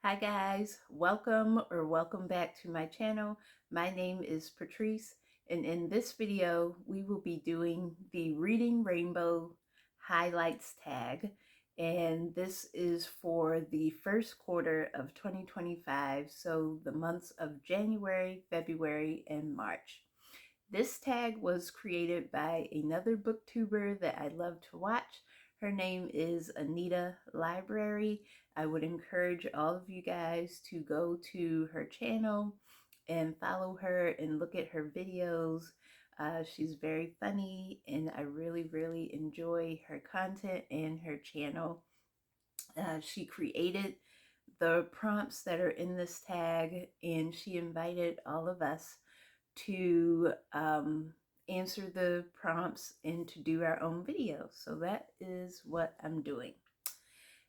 Hi guys, welcome back to my channel. My name is Patrice, and in this video we will be doing the Reading Rainbow highlights tag, and this is for the first quarter of 2025, so the months of January, February, and March. This tag was created by another booktuber that I love to watch. Her name is Anita Library. I would encourage all of you guys to go to her channel and follow her and look at her videos. She's very funny and I really enjoy her content and her channel. She created the prompts that are in this tag and she invited all of us to answer the prompts and to do our own video. So that is what I'm doing.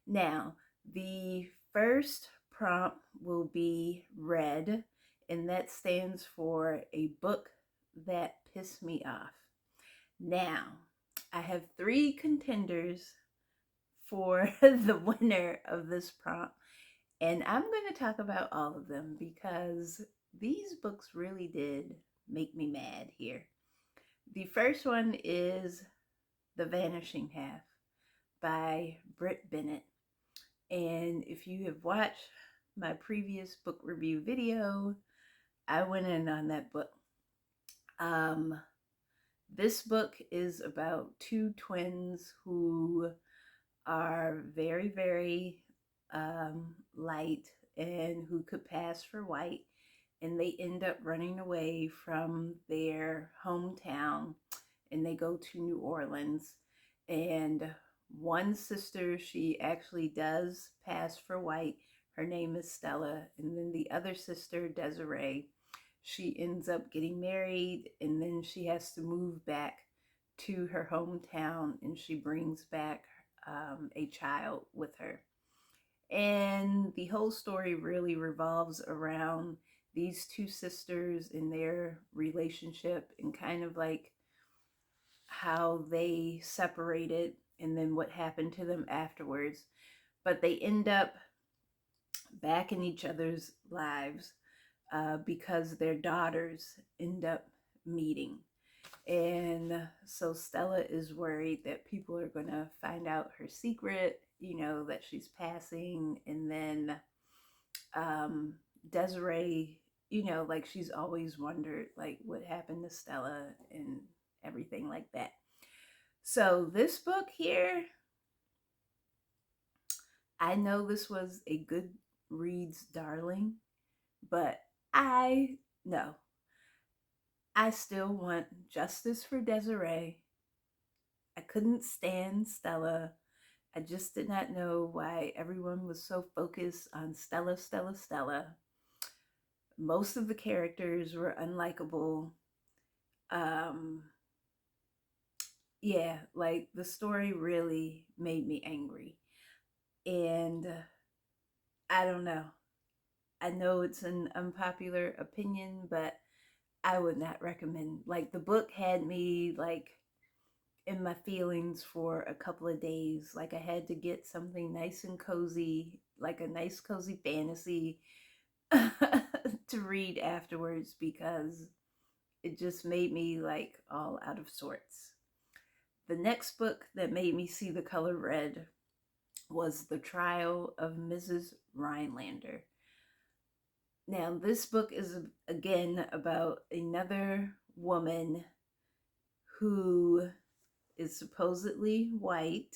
Now, the first prompt will be red, and that stands for a book that pissed me off. Now, I have three contenders for the winner of this prompt, and I'm going to talk about all of them because these books really did make me mad here. The first one is The Vanishing Half by Brit Bennett. And if you have watched my previous book review video, I went in on that book. This book is about two twins who are very light and who could pass for white, and they end up running away from their hometown and they go to New Orleans. And one sister, she actually does pass for white. Her name is Stella. And then the other sister, Desiree, she ends up getting married and then she has to move back to her hometown and she brings back a child with her. And the whole story really revolves around these two sisters and their relationship and kind of like how they separated and then what happened to them afterwards. But they end up back in each other's lives because their daughters end up meeting. And so Stella is worried that people are going to find out her secret, you know, that she's passing. And then Desiree, you know, like she's always wondered, like, what happened to Stella and everything like that. So this book here, I know this was a Goodreads darling, but no, I still want justice for Desiree. I couldn't stand Stella. I just did not know why everyone was so focused on Stella. Most of the characters were unlikable. Um, yeah, like the story really made me angry. And I don't know. I know it's an unpopular opinion, but I would not recommend. Like the book had me like in my feelings for a couple of days. Like I had to get something nice and cozy, like a nice cozy fantasy to read afterwards because it just made me like all out of sorts. The next book that made me see the color red was The Trial of Mrs. Rhinelander. Now, this book is again about another woman who is supposedly white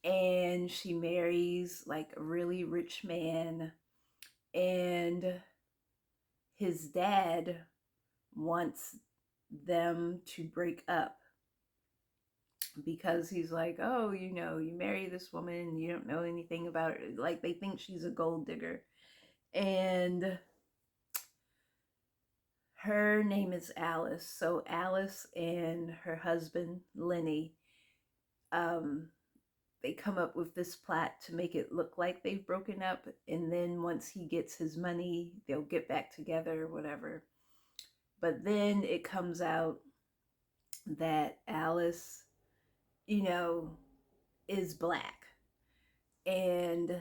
and she marries like a really rich man, and his dad wants them to break up because he's like, oh, you know, you marry this woman, you don't know anything about her. Like they think she's a gold digger. And her name is Alice. So Alice and her husband, Lenny, um, they come up with this plot to make it look like they've broken up. And then once he gets his money, they'll get back together or whatever. But then it comes out that Alice, you know, is black. And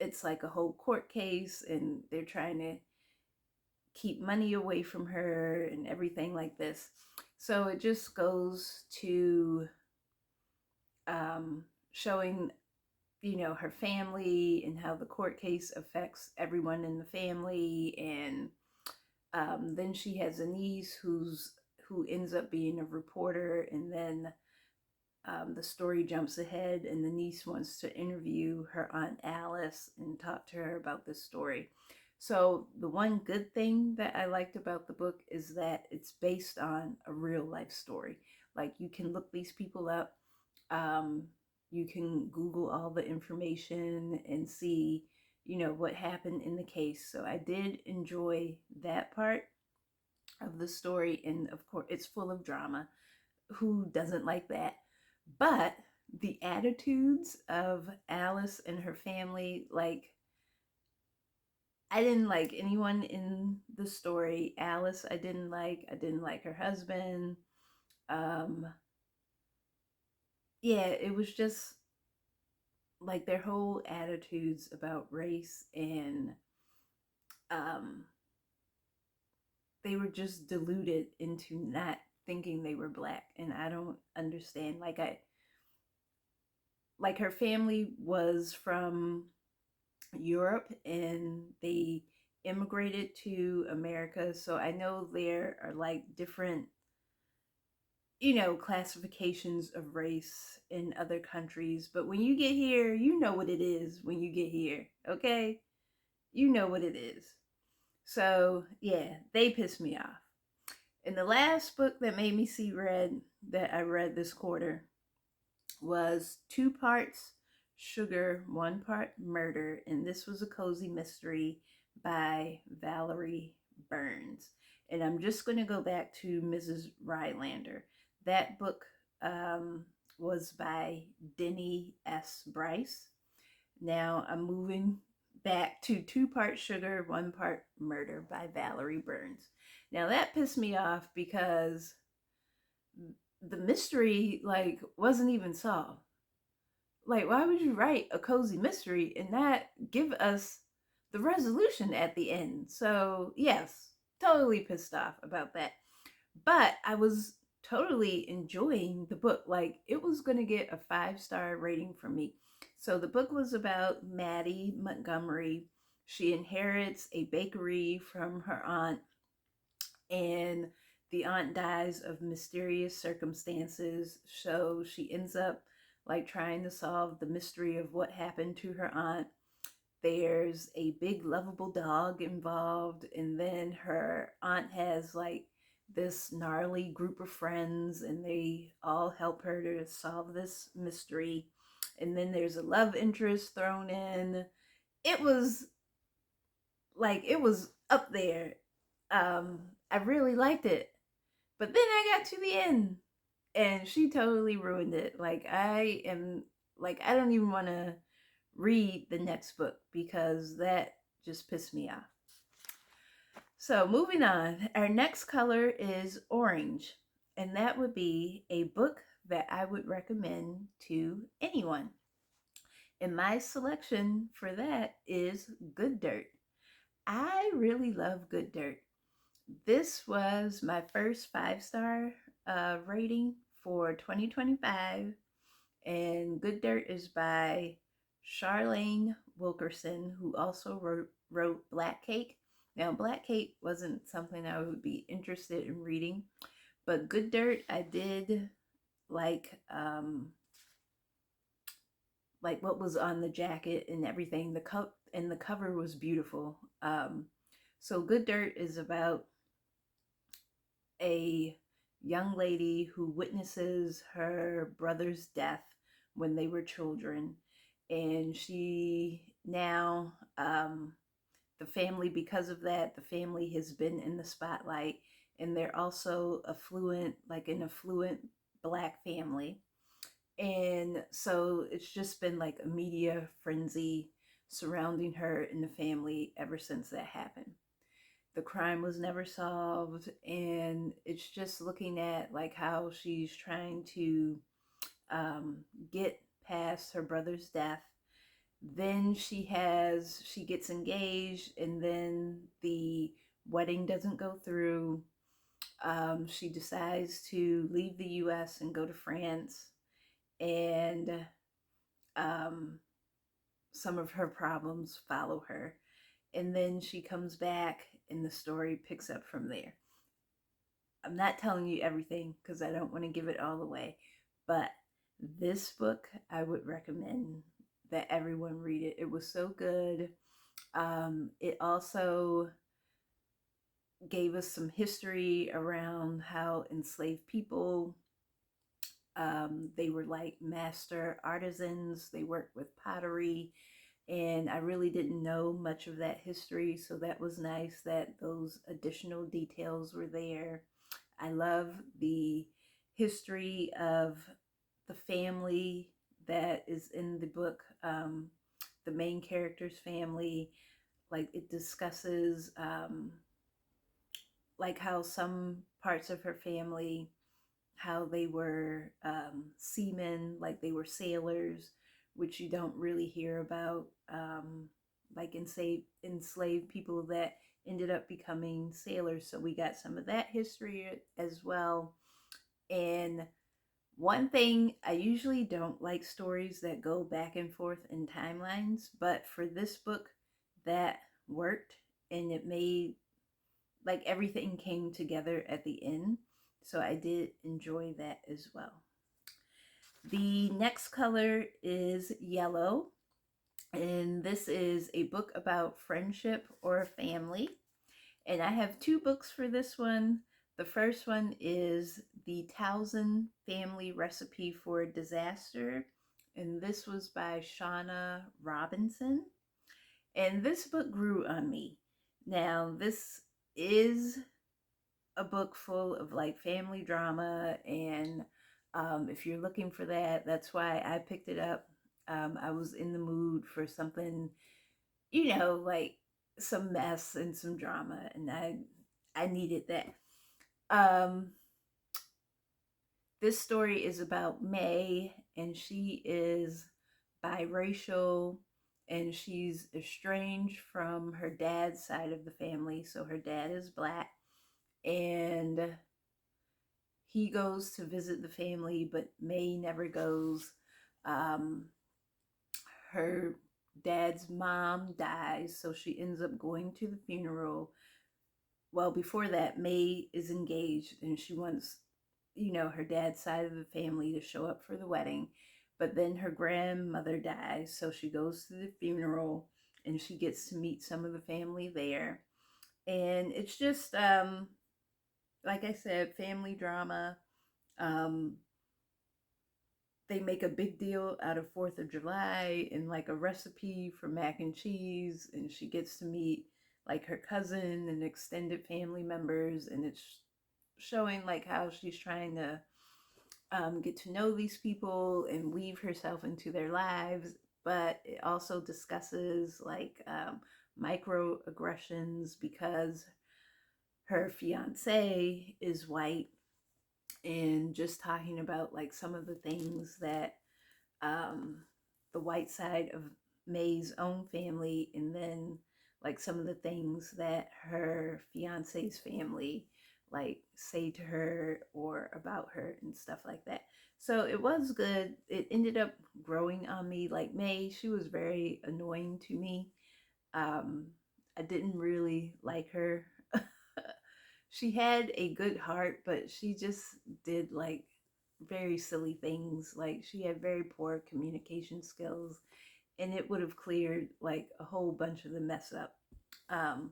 it's like a whole court case, and they're trying to keep money away from her and everything like this. So it just goes to showing, you know, her family and how the court case affects everyone in the family. And then she has a niece who ends up being a reporter, and then the story jumps ahead, and the niece wants to interview her Aunt Alice and talk to her about this story. So the one good thing that I liked about the book is that it's based on a real life story. Like, you can look these people up. Um, you can Google all the information and see, you know, what happened in the case. So I did enjoy that part of the story. And of course, it's full of drama. Who doesn't like that? But the attitudes of Alice and her family, like, I didn't like anyone in the story. Alice, I didn't like her husband. Um, yeah, it was just like their whole attitudes about race, and um, they were just deluded into not thinking they were black. And I don't understand. Like her family was from Europe, and they immigrated to America. So I know there are like different, you know, classifications of race in other countries. But when you get here, you know what it is when you get here, okay? You know what it is. So yeah, they pissed me off. And the last book that made me see red that I read this quarter was 2 parts sugar, 1 part murder. And this was a cozy mystery by Valerie Burns. And I'm just going to go back to Mrs. Rylander. That book was by Denny S. Bryce. Now I'm moving back to 2 part sugar, 1 part murder by Valerie Burns. Now that pissed me off because the mystery like wasn't even solved. Like, why would you write a cozy mystery and not give us the resolution at the end? So yes, totally pissed off about that. But I was totally enjoying the book. Like, it was going to get a 5-star rating from me. So the book was about Maddie Montgomery. She inherits a bakery from her aunt, and the aunt dies of mysterious circumstances. So she ends up like trying to solve the mystery of what happened to her aunt. There's a big lovable dog involved, and then her aunt has like this gnarly group of friends, and they all help her to solve this mystery. And then there's a love interest thrown in. It was like, it was up there. I really liked it. But then I got to the end, and she totally ruined it. Like, I don't even want to read the next book because that just pissed me off. So moving on, our next color is orange, and that would be a book that I would recommend to anyone. And my selection for that is Good Dirt. I really love Good Dirt. This was my first 5-star rating for 2025. And Good Dirt is by Charlene Wilkerson, who also wrote Black Cake. Now, Black Cake wasn't something I would be interested in reading, but Good Dirt I did like. Like what was on the jacket and everything. The cover was beautiful. So Good Dirt is about a young lady who witnesses her brother's death when they were children, and she now the family, because of that, the family has been in the spotlight, and they're also affluent, like an affluent Black family. And so it's just been like a media frenzy surrounding her and the family ever since that happened. The crime was never solved, and it's just looking at like how she's trying to get past her brother's death. Then she gets engaged, and then the wedding doesn't go through. She decides to leave the US and go to France, and um, some of her problems follow her. And then she comes back, and the story picks up from there. I'm not telling you everything because I don't want to give it all away, but this book I would recommend that everyone read it. It was so good. It also gave us some history around how enslaved people, they were like master artisans, they worked with pottery, and I really didn't know much of that history, so that was nice that those additional details were there. I love the history of the family that is in the book, the main character's family. Like it discusses like how some parts of her family, how they were seamen, like they were sailors, which you don't really hear about, like enslaved people that ended up becoming sailors. So we got some of that history as well. And one thing, I usually don't like stories that go back and forth in timelines, but for this book, that worked, and it made like everything came together at the end. So I did enjoy that as well. The next color is yellow, and this is a book about friendship or family. And I have two books for this one. The first one is The Towson Family Recipe for Disaster, and this was by Shauna Robinson. And this book grew on me. Now, this is a book full of like family drama, and if you're looking for that, that's why I picked it up. I was in the mood for something, like some mess and some drama, and I needed that. Um, this story is about May, and she is biracial, and she's estranged from her dad's side of the family. So her dad is black, and he goes to visit the family, but May never goes. Um, her dad's mom dies, so she ends up going to the funeral. Well, before that, May is engaged, and she wants, her dad's side of the family to show up for the wedding. But then her grandmother dies, so she goes to the funeral, and she gets to meet some of the family there. And it's just, like I said, family drama. Um, they make a big deal out of 4th of July and like a recipe for mac and cheese, and she gets to meet like her cousin and extended family members, and it's showing like how she's trying to get to know these people and weave herself into their lives. But it also discusses like microaggressions because her fiance is white, and just talking about like some of the things that um, the white side of May's own family, and then like some of the things that her fiance's family like say to her or about her and stuff like that. So it was good. It ended up growing on me. Like May, she was very annoying to me. Um, I didn't really like her. She had a good heart, but she just did like very silly things. Like she had very poor communication skills, and it would have cleared like a whole bunch of the mess up. Um,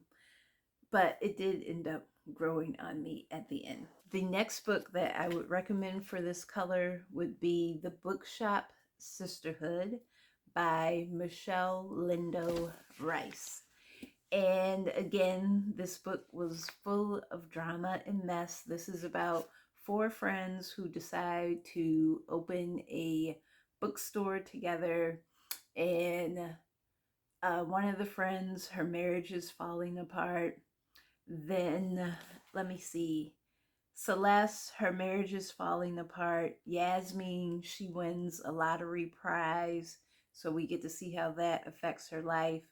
but it did end up growing on me at the end. The next book that I would recommend for this color would be The Bookshop Sisterhood by Michelle Lindo Rice. And again, this book was full of drama and mess. This is about four friends who decide to open a bookstore together. And one of the friends, her marriage is falling apart. Then, let me see. Celeste, her marriage is falling apart. Yasmin, she wins a lottery prize. So we get to see how that affects her life.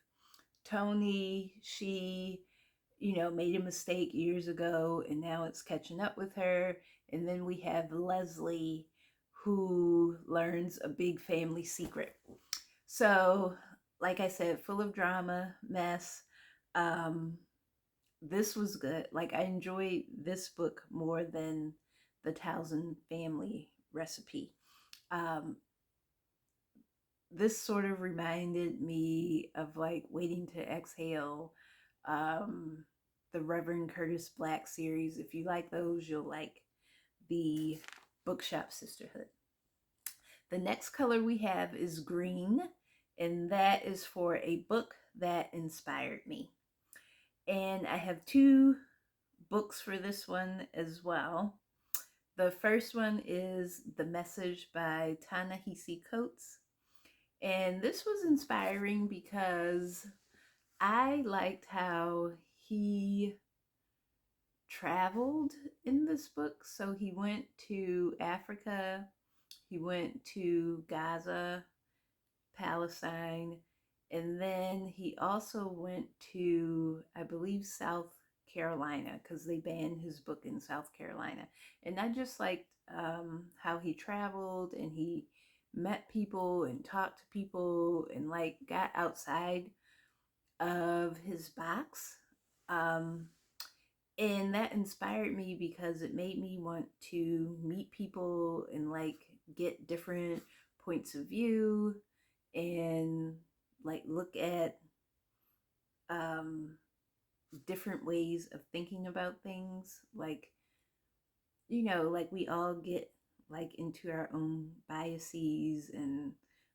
Tony, she, made a mistake years ago and now it's catching up with her. And then we have Leslie, who learns a big family secret. So, like I said, full of drama, mess. Um, this was good. Like, I enjoyed this book more than the Townsend Family Recipe. Um, this sort of reminded me of like Waiting to Exhale, um, the Reverend Curtis Black series. If you like those, you'll like the Bookshop Sisterhood. The next color we have is green, and that is for a book that inspired me. And I have two books for this one as well. The first one is The Message by Ta-Nehisi Coates. And this was inspiring because I liked how he traveled in this book. So he went to Africa, he went to Gaza, Palestine, and then he also went to, I believe, South Carolina, because they banned his book in South Carolina. And I just liked how he traveled and he met people and talked to people and like got outside of his box. Um, and that inspired me because it made me want to meet people and like get different points of view and like look at um, different ways of thinking about things. Like, like we all get like into our own biases and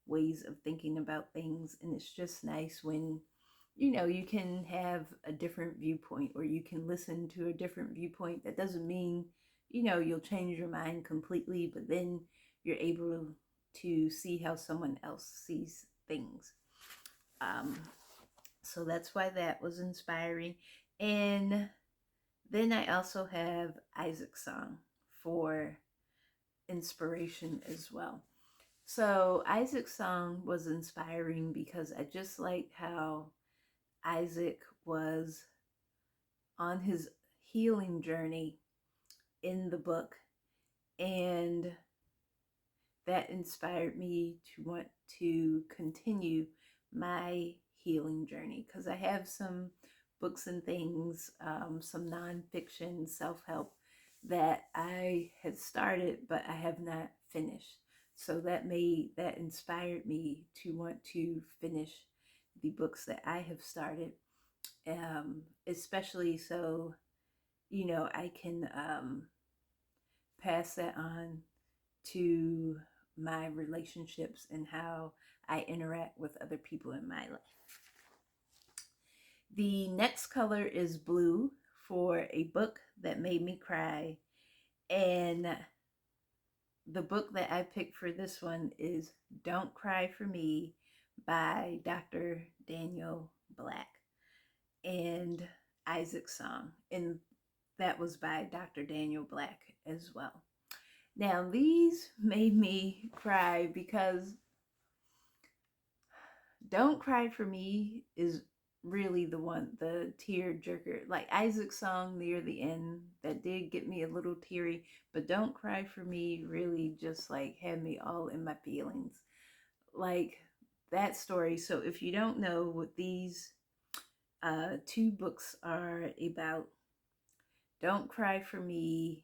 ways of thinking about things. And it's just nice when, you can have a different viewpoint or you can listen to a different viewpoint. That doesn't mean, you'll change your mind completely, but then you're able to see how someone else sees things. Um, so that's why that was inspiring. And then I also have Isaac's Song for inspiration as well. So Isaac's Song was inspiring because I just liked how Isaac was on his healing journey in the book, and that inspired me to want to continue my healing journey because I have some books and things, some nonfiction self-help that I had started but I have not finished. So that inspired me to want to finish the books that I have started, especially so I can pass that on to my relationships and how I interact with other people in my life. The next color is blue for a book that made me cry. And the book that I picked for this one is Don't Cry for Me by Dr. Daniel Black and Isaac's Song. And that was by Dr. Daniel Black as well. Now, these made me cry because Don't Cry for Me is really the tear jerker. Like Isaac's Song near the end, that did get me a little teary, but Don't Cry for Me really just like had me all in my feelings. Like that story. So if you don't know what these two books are about, Don't Cry for Me,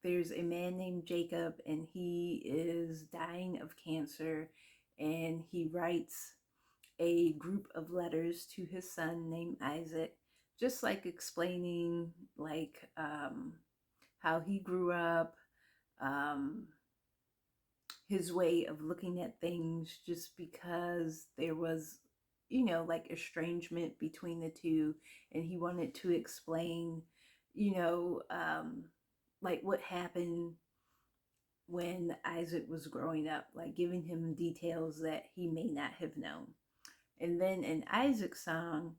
there's a man named Jacob and he is dying of cancer, and he writes a group of letters to his son named Isaac, just like explaining like how he grew up, um, his way of looking at things, just because there was like estrangement between the two, and he wanted to explain you know um, like what happened when Isaac was growing up, like giving him details that he may not have known. And then in Isaac's Song,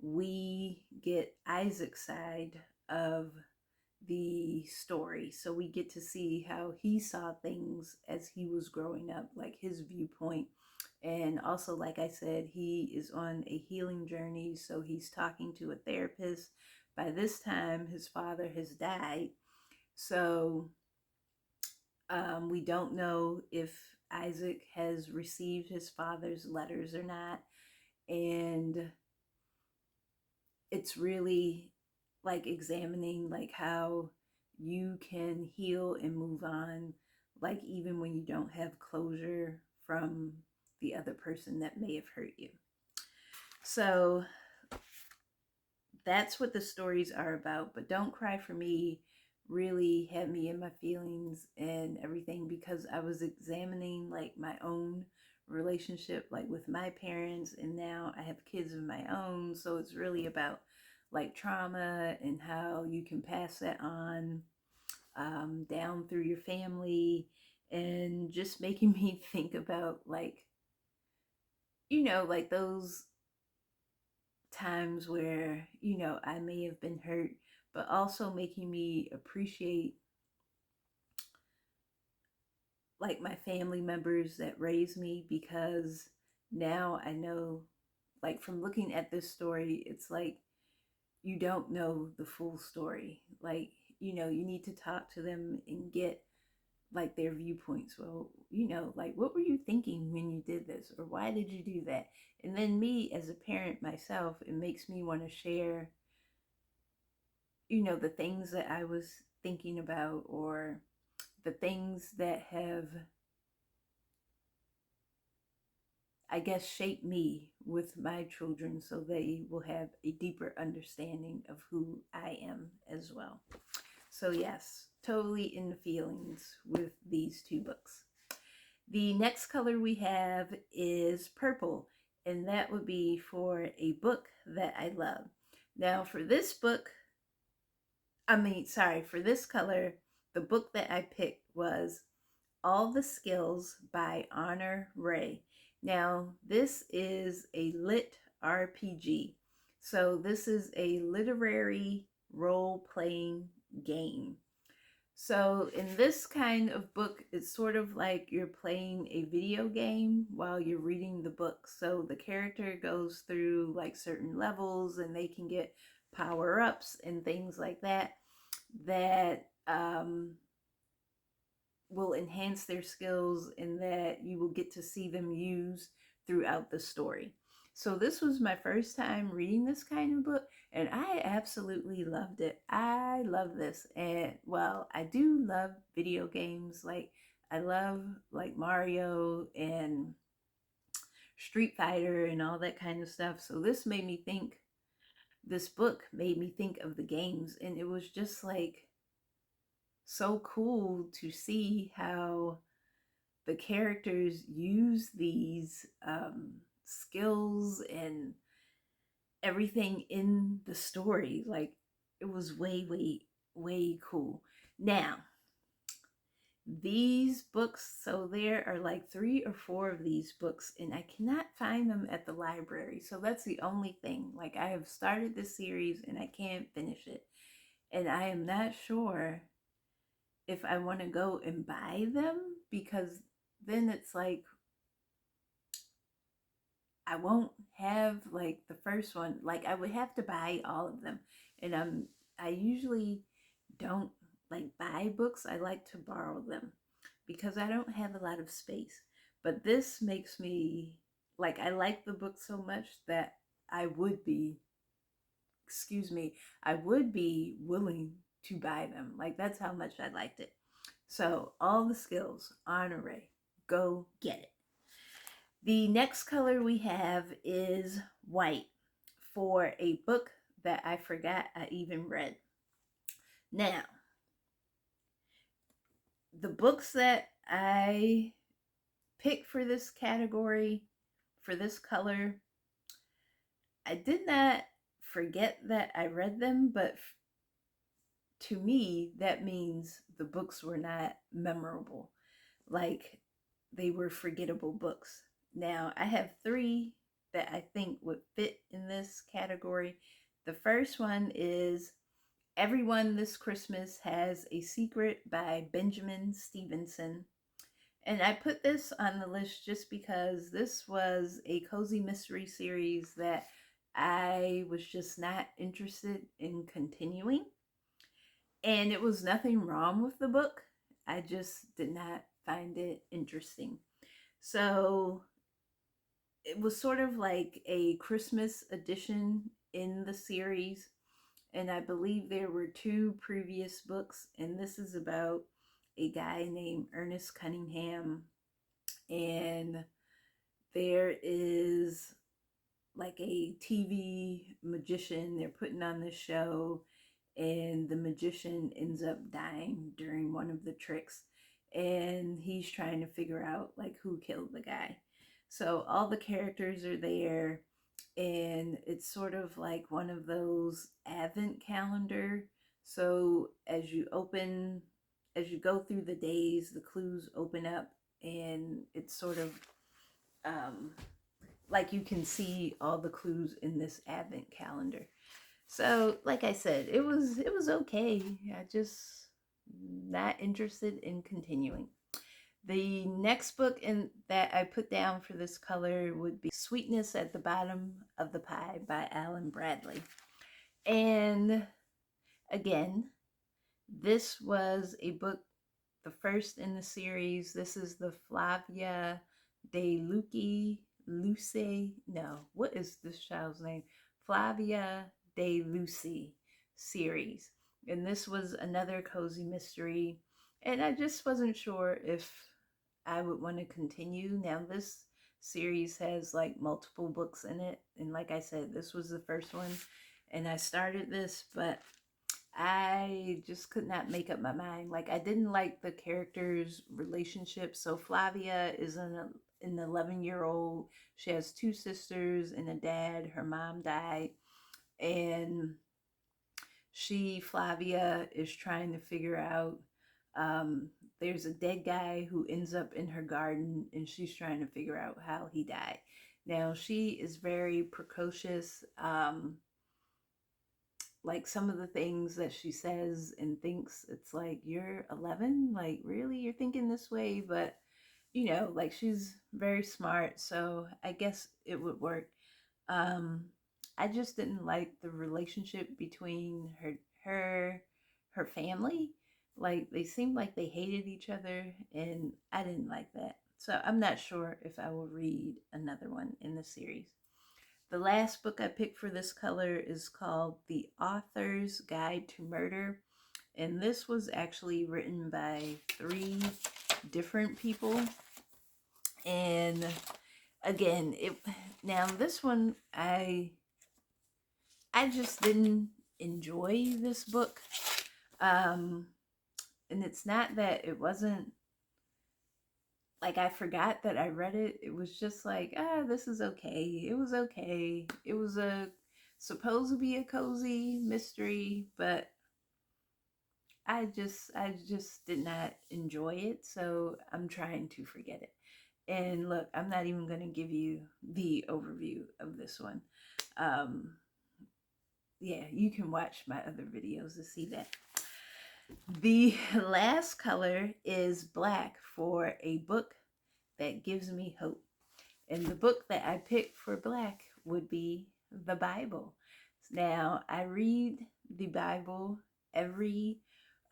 we get Isaac's side of the story. So we get to see how he saw things as he was growing up, like his viewpoint. And also, like I said, he is on a healing journey. So he's talking to a therapist. By this time, his father has died. So we don't know if Isaac has received his father's letters or not. And it's really like examining like how you can heal and move on, like even when you don't have closure from the other person that may have hurt you. So that's what the stories are about. But Don't Cry for Me really had me in my feelings and everything, because I was examining like my own relationship like with my parents, and now I have kids of my own. So it's really about like trauma and how you can pass that on down through your family, and just making me think about like, like those times where, I may have been hurt, but also making me appreciate like my family members that raised me, because now I know, like from looking at this story, it's like you don't know the full story. Like, you need to talk to them and get like their viewpoints. Well, like what were you thinking when you did this, or why did you do that? And then me as a parent myself, it makes me want to share, the things that I was thinking about, or the things that have, I guess, shaped me with my children, so they will have a deeper understanding of who I am as well. So, yes, totally in the feelings with these two books. The next color we have is purple, and that would be for a book that I love. Now, for this book, for this color, the book that I picked was All the Skills by Honor Ray. Now, this is a lit RPG. So, this is a literary role playing game. So, in this kind of book, it's sort of like you're playing a video game while you're reading the book. So, the character goes through like certain levels, and they can get power ups and things like that that will enhance their skills, and that you will get to see them use throughout the story. So this was my first time reading this kind of book, and I absolutely loved it. I love this. And well, I do love video games. Like I love like Mario and Street Fighter and all that kind of stuff. So this book made me think of the games, and it was just like so cool to see how the characters use these skills and everything in the story. Like it was way, way, way cool. Now, these books, so there are like 3 or 4 of these books, and I cannot find them at the library. So that's the only thing. Like I have started this series and I can't finish it. And I am not sure if I want to go and buy them, because then it's like I won't have like the first one. Like I would have to buy all of them. And I usually don't like buy books. I like to borrow them because I don't have a lot of space. But this makes me like I like the book so much that I would be, I would be willing to buy them. Like that's how much I liked it. So, All the Skills, Honor Ray. Go get it. The next color we have is white, for a book that I forgot I even read. Now, the books that I picked for this category, for this color, I did not forget that I read them, but to me, that means the books were not memorable. Like they were forgettable books. Now, I have 3 that I think would fit in this category. The first one is Everyone This Christmas Has a Secret by Benjamin Stevenson. And I put this on the list just because this was a cozy mystery series that I was just not interested in continuing. And it was nothing wrong with the book. I just did not find it interesting. So it was sort of like a Christmas edition in the series. And I believe there were two previous books. And this is about a guy named Ernest Cunningham. And there is like a TV magician. They're putting on this show, and the magician ends up dying during one of the tricks, and he's trying to figure out like who killed the guy. So all the characters are there, and it's sort of like one of those advent calendar. So as you go through the days, the clues open up, and it's sort of um, like you can see all the clues in this advent calendar. So, like I said, it was okay. I just not interested in continuing. The next book in that I put down for this color would be Sweetness at the Bottom of the Pie by Alan Bradley. And again, this was a book, the first in the series. This is the Flavia de Luce. No, what is this child's name? Flavia de Lucy series. And this was another cozy mystery. And I just wasn't sure if I would want to continue. Now, this series has like multiple books in it. And like I said, this was the first one. And I started this, but I just could not make up my mind. Like, I didn't like the characters' relationship. So Flavia is an 11-year-old. She has two sisters and a dad. Her mom died. And Flavia, is trying to figure out, there's a dead guy who ends up in her garden, and she's trying to figure out how he died. Now, she is very precocious. Like some of the things that she says and thinks, it's like, you're 11, like really you're thinking this way? But like, she's very smart, so I guess it would work. um I just didn't like the relationship between her family. Like, they seemed like they hated each other, and I didn't like that. So I'm not sure if I will read another one in the series. The last book I picked for this color is called The Author's Guide to Murder. And this was actually written by 3 different people. And again, now this one, I just didn't enjoy this book. And it's not that it wasn't like I forgot that I read it. It was just like, this is okay. It was okay. It was supposed to be a cozy mystery, but I just did not enjoy it. So I'm trying to forget it. And look, I'm not even going to give you the overview of this one. Yeah, you can watch my other videos to see that. The last color is black for a book that gives me hope. And the book that I picked for black would be the Bible. Now, I read the Bible every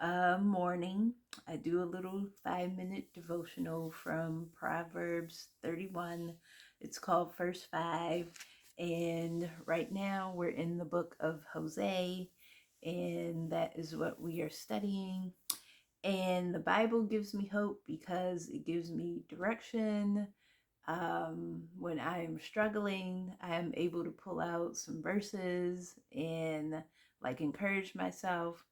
morning. I do a little 5-minute devotional from Proverbs 31. It's called First Five. And right now we're in the book of Hosea, and that is what we are studying. And the Bible gives me hope because it gives me direction. When I am struggling, I am able to pull out some verses and like encourage myself.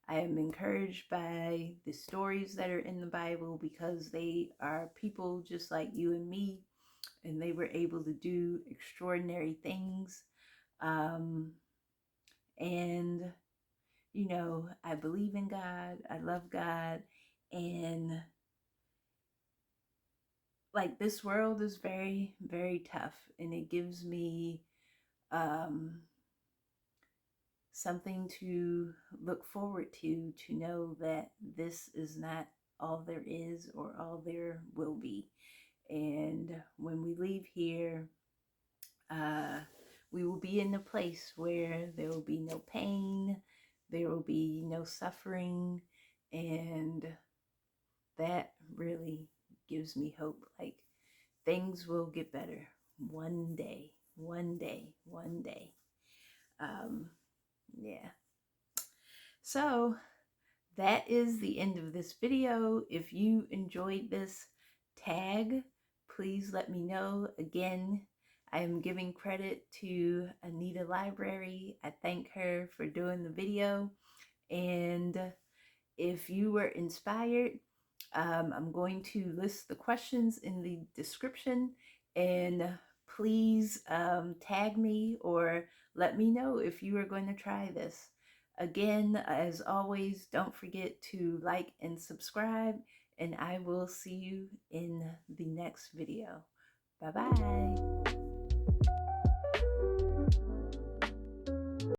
I am encouraged by the stories that are in the Bible because they are people just like you and me, and they were able to do extraordinary things. Um, and I believe in God, I love God, and like, this world is very, very tough, and it gives me something to look forward to know that this is not all there is or all there will be. And when we leave here, we will be in a place where there will be no pain, there will be no suffering, and that really gives me hope. Like, things will get better one day, one day, one day. Yeah. So that is the end of this video. If you enjoyed this tag, please let me know. Again, I am giving credit to Anita Library. I thank her for doing the video. And if you were inspired, I'm going to list the questions in the description, and please tag me or let me know if you are going to try this. Again, as always, don't forget to like and subscribe, and I will see you in the next video. Bye-bye.